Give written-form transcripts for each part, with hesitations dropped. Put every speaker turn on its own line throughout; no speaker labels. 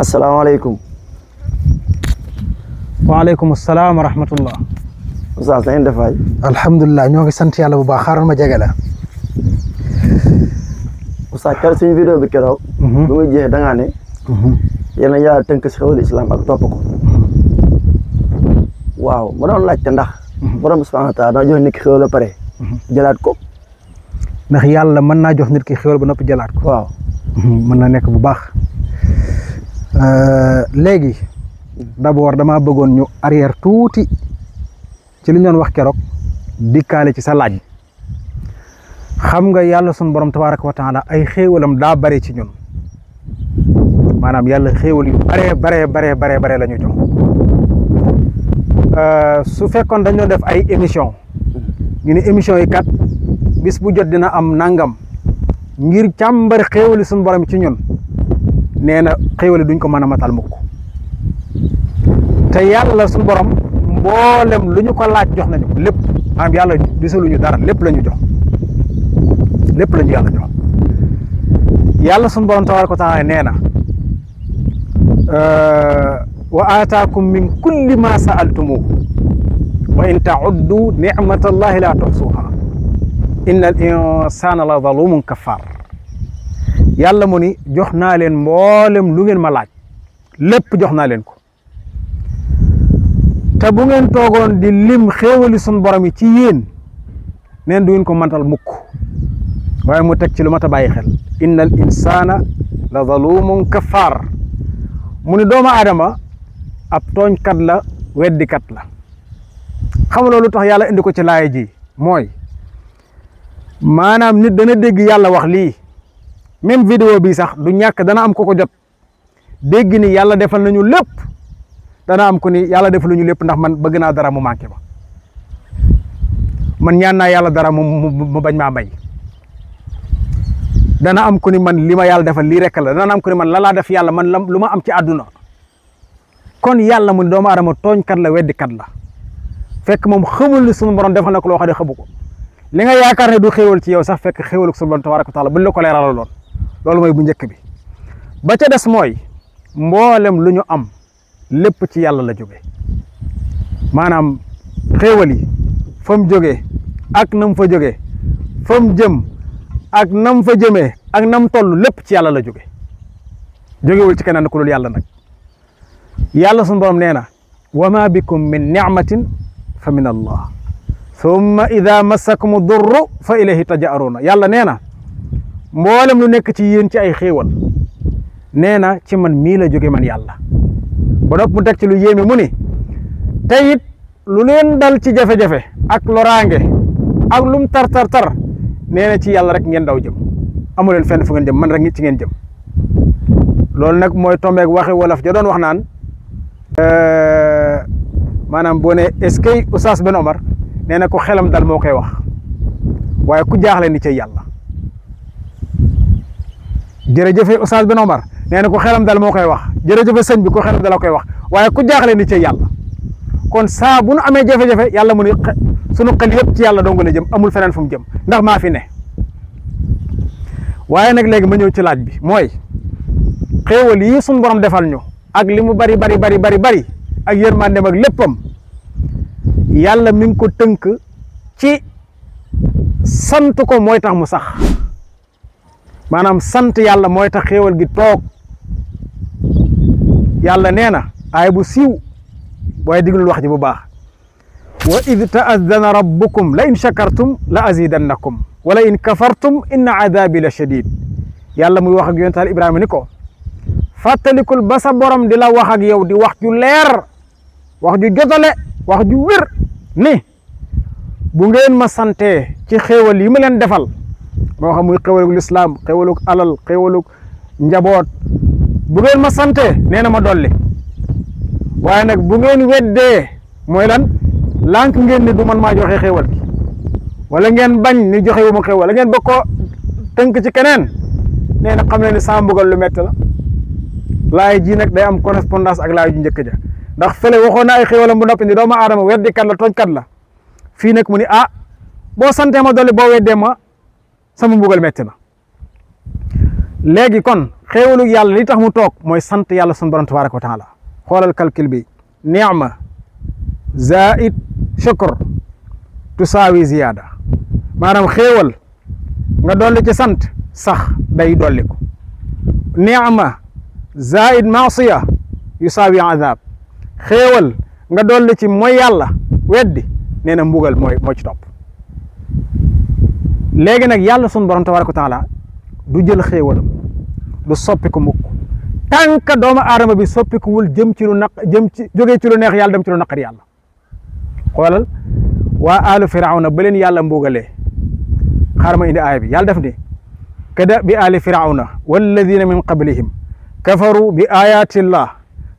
asalaamaaleykum.
waaleykum salaam wa rahmatullah.
Oustaz na ngeen def waay.
alhamdulilah ñoo ngi sant yàlla bu baax xaaral ma jege la.
Oustaz keroog suñu vidéo bi keroog. bu muy jeexee da ngaa ne. yéen a yàlla tënk si xewal islam ak topp ko. waaw ma doon laajte ndax. borom subhanahu wa taala dana jox nit ki xewal ba pare. jëlaat ko.
ndax yàlla mën naa jox nit ki xewal ba noppi jëlaat ko.
waaw.
mën na nekk bu baax. léegi d'abord damaa bëggoon ñu arrière tuuti ci li ñu doon wax keroog dikkaale ci sa laaj. xam nga yàlla sunu borom tabaaraka wa taala ay xéewalam daa bare ci ñun maanaam yàlla xéewal yu bare la ñu jox. su fekkoon dañoo def ay émission ñu ne émission yi kat bis bu jot dina am nangam ngir càmbar xéewali sunu borom ci ñun nee na xéewali duñ ko mën a matal mukk te yàlla sunu borom mboolem lu ñu ko laaj jox nañu ko lépp maanaam yàlla disaluñu dara lépp la ñu jox lépp la ñu yàlla jox yàlla sunu borom tabaaraka wa taala nee na wa aataakum min kulli ma saaltumuhu wa in tauddu nicmatallahi la tuxsuha inna al insana la zalumun kafar yàlla mu ni jox naa leen mboolem lu ngeen ma laaj lépp jox naa leen ko te bu ngeen toogoon di lim xéewali sun borom yi ci yéen neen du ngeen ko mantal mukk waaye mu teg ci lu mat a bàyyi xel inna al insana la zalumun kafar mu ni doomu aadama ab tooñkat la weddikat la xam nga loolu tax yàlla indi ko ci laaya ji mooy maanaam nit dana dégg yàlla wax lii même vidéo bi sax du ñàkk dana am ko ko jot dégg ni yàlla defal nañu lépp dana am ko ni yàlla defal nañu lépp ndax man bëgg naa dara mu manqué ma man ñaan naa yàlla dara mu bañ maa may dana am ko ni man li ma yàlla defal lii rek la dana am ko ni man la laa def yàlla man lu ma am ci àdduna kon yàlla mu ne doomu aadama tooñkat la weddikat la fekk moom xamul ni sunu borom defal na ko loo xam ne xamu ko li nga yaakaar ne du xéewal ci yow sax fekk xéewal sunu borom tabaaraka wa taala buñ la ko leeralal loon loolu mooy bu njëkk bi ba ca des mooy mboolem lu ñu am lépp ci yàlla la jóge maanaam xéewal yi fa mu jógee ak nam fa jógee fa mu jëm ak nam fa jëmee ak nam toll lépp ci yàlla la jóge jógewul ci keneen ku dul yàlla nag yàlla sunu borom nee na wa ma bikum min nicmatin fa min allah summa ida massakum durru fa ilayhi taja'aruna yàlla nee na mboolem lu nekk ci yéen ci ay xéewal nee na ci man mii la jóge man yàlla ba nopp mu teg ci lu yéeme mu ni te it lu leen dal ci jafe-jafe ak loraange ak lum tar nee na ci yàlla rek ngeen daw jëm amu leen fenn fu ngeen jëm man rek ci ngeen jëm loolu nag mooy tombeeg waxi wolof ja doon wax naan maanaam boo ne est-ce que Oustaz Ben Omar nee na ko xelam dal moo koy wax waaye ku jaaxle ni ci yàlla jërëjëfe Oustaz Ben Omar nee na ko xelam dal moo koy wax jërëjëfe sëñ bi ko xelam dal koy wax waaye ku jaaxle ni ci yàlla kon saa bu nu amee jafe-jafe yàlla mu ni sunu xel yëpp ci yàlla dong la jëm amul feneen fu mu jëm ndax maa fi ne waaye nag léegi ma ñëw ci laaj bi mooy xéewal yi sunu borom defal ñu ak li mu bari ak yërmandeem ak léppam yàlla mi ngi ko tënk ci sant ko mooy tax mu sax maanaam sant yàlla mooy tax xéewal gi toog yàlla nee na aay bu siiw booy diglul wax ji bu baax wa id ta'azzana rabbukum la in shakartum la azidannakum wala in kafartum inna adabi la shadid yàlla muy wax ak yonent Yàlla Ibrahima ni ko fàttalikul ba sa borom di la wax ak yow di wax ju leer wax ju jotale wax ju wér ni bu ngeen ma santee ci xéewal yi ma leen defal moo xam muy xéewalug lislaam xéewalug alal xéewalug njaboot bu ngeen ma santee nee na ma dolli waaye nag bu ngeen weddee mooy lan lànk ngeen ni du man maa joxe xéewal bi wala ngeen bañ ni joxe wu ma xéewal wala ngeen bëgg ko tënk ci keneen nee na xam ne ni saa mbugal lu métti la laay ji nag day am correspondance ak laay ju njëkk ja ndax fële waxoon na ay xéewalam bu noppi ni doomu aadama weddikat la tooñkat la fii nag mu ni boo santee ma dolli boo weddee ma sama mbugal métti na léegi kon xéewalu yàlla li tax mu toog mooy sant yàlla sunu borom tabaraka wa taala. xoolal calcul bi ni'ma zaid shukr tusaawi ziyaada maanaam xéewal nga dolli ci sant sax day dolli ko ni'ma zaid maasiya yusaawi azab xéewal nga dolli ci mooy yàlla weddi nee na mbugal moo ci topp. léegi nag yàlla sunu borom tabaraka wa taala du jël xéewalam du soppi ko mukk tant que doomu aadama bi soppikuwul jëm ci jógee ci lu neex yàlla dem ci lu naqari yàlla. xoolal waa alu firawna ba leen yàlla mbugalee xaaral ma indi aaya bi yàlla def ni kada bi ali firawna walladina min qablihim kafaru bi ayati llah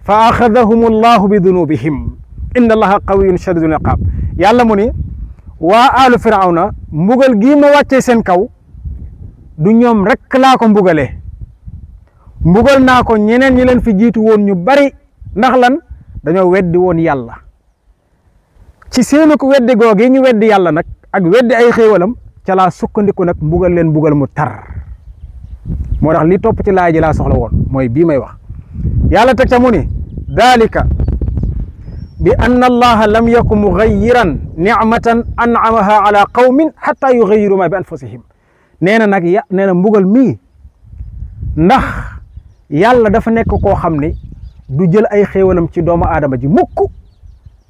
fa axadahum allahu bi dunubihim inna allaha qawiyun shadidul iqab. yàlla mu ni waa alu firawna mbugal gii ma wàccee seen kaw du ñoom rek laa ko mbugalee mbugal naa ko ñeneen ñi leen fi jiitu woon ñu bari ndax lan dañoo weddi woon yàlla. ci seenu ko weddi googu ñu weddi yàlla nag ak weddi ay xéewalam ca laa sukkandiku nag mbugal leen mbugal mu tar moo tax li topp ci laay ji laa soxla woon mooy bii may wax. yàlla teg ca mu ni dalika bi anna allaha lam yakun mughayyiran nicmatan an'amaha ala qawmin hatta yughayyiru ma bi anfusihim. nee na nag nee na mbugal mii ndax yàlla dafa nekk koo xam ne du jël ay xéewalam ci doomu aadama ji mukk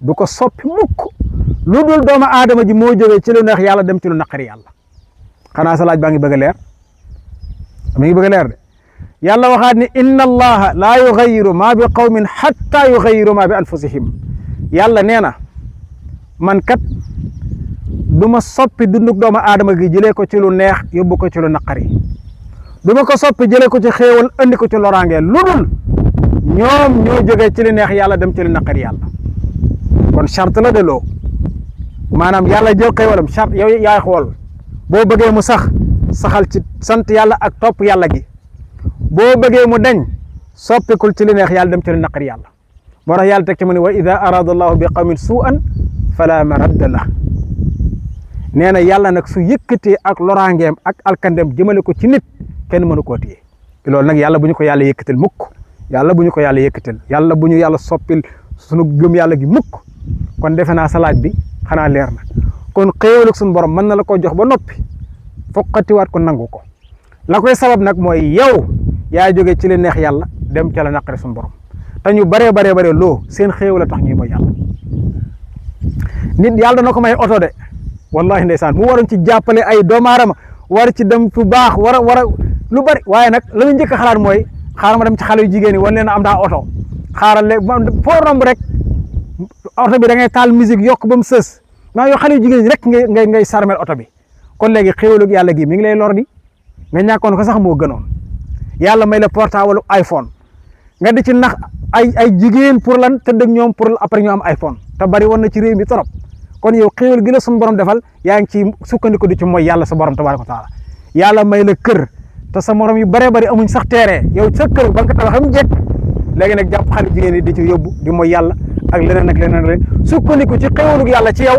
du ko soppi mukk lu dul doomu aadama ji moo jógee ci lu neex yàlla dem ci lu naqari yàlla. xanaa sa laaj baa ngi bëgg a leer mi ngi bëgg a leer de yàlla waxaat ni inna allaha laa yughayyiru ma bi qawmin hatta yughayyiru ma bi anfusihim. yàlla nee na man kat du ma soppi dunduk doomu aadama gi jëlee ko ci lu neex yóbbu ko ci lu naqari du ma ko soppi jëlee ko ci xéewal andi ko ci loraange lu dul ñoom ñoo jógee ci lu neex yàlla dem ci lu naqari yàlla. kon charte la de loo maanaam yàlla jël xéewalam charte yow yaay xool boo bëggee mu saxal ci sant yàlla ak topp yàlla gi boo bëggee mu dañ soppikul ci li neex yàlla dem ci li naqari yàlla. moo tax yàlla teg ci mu ne wa ida arada allahu bi qawmin suu'an fala maradda lah. nee na yàlla nag su yëkkatee ak loraangeem ak alkandem jëmale ko ci nit kenn mënu koo téye loolu nag yàlla bu ñu ko yàlla yëkkatil mukk yàlla bu ñu ko yàlla yëkkatil yàlla bu ñu yàlla soppil sunu gëm yàlla gi mukk. kon defe naa salaaj bi xanaa leer na kon xéewalug suñu borom mën na la ko jox ba noppi foqatiwaat ko nangu ko la koy sabab nag mooy yow yaa jógee ci li neex yàlla dem ca la naqari suñu borom te ñu baree loo seen xéewal a tax ñuy mooy yàlla. nit yàlla dana ko may oto de wallahi ndeysaan mu waroon ci jàppale ay doomu aadama war ci dem fu baax war a lu bari waaye nag la ñu njëkk a xalaat mooy xaaral ma dem ci xale yu jigéen ñi wan leen am daa oto xaaral léegi foo romb rek oto bi da ngay taal musique yokk ba mu sës maa yoo xale yu jigéen ñi rek ngay sarmel oto bi kon léegi xéewalug yàlla gi mi ngi lay lor di nga ñàkkoon ko sax moo gënoon yàlla may la portable iPhone nga di ci nax ay jigéen pour lan tëdd ak ñoom pour après ñu am iPhone te bari woon na ci réew mi trop kon yow xéewal gi la suñu borom defal yaa ngi ci sukkandiku di ci mooy yàlla sa borom tabaaraka wa taala yàlla may la kër te sa morom yu baree bari amuñ sax teeree yow sa kër ba nga ko tabax am jekk léegi nag jàpp xale jigéen yi di ci yóbbu di mooy yàlla ak leneen rek sukkandiku ci xéewalug yàlla ci yow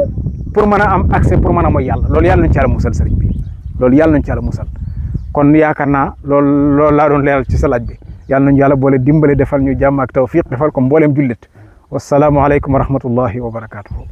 pour mën a am accès pour mën a mooy yàlla loolu yàlla nañ ci yàlla musal sëriñ bi loolu yàlla nañ ci yàlla musal kon yaakaar naa loolu laa doon leeral ci sa laaj bi yàlla nañu yàlla boole dimbale defal ñu jàmm ak tawfiq defal ko mbooleem jullit wasalaamu aleykum wa rahmatullahi wa barakatuhu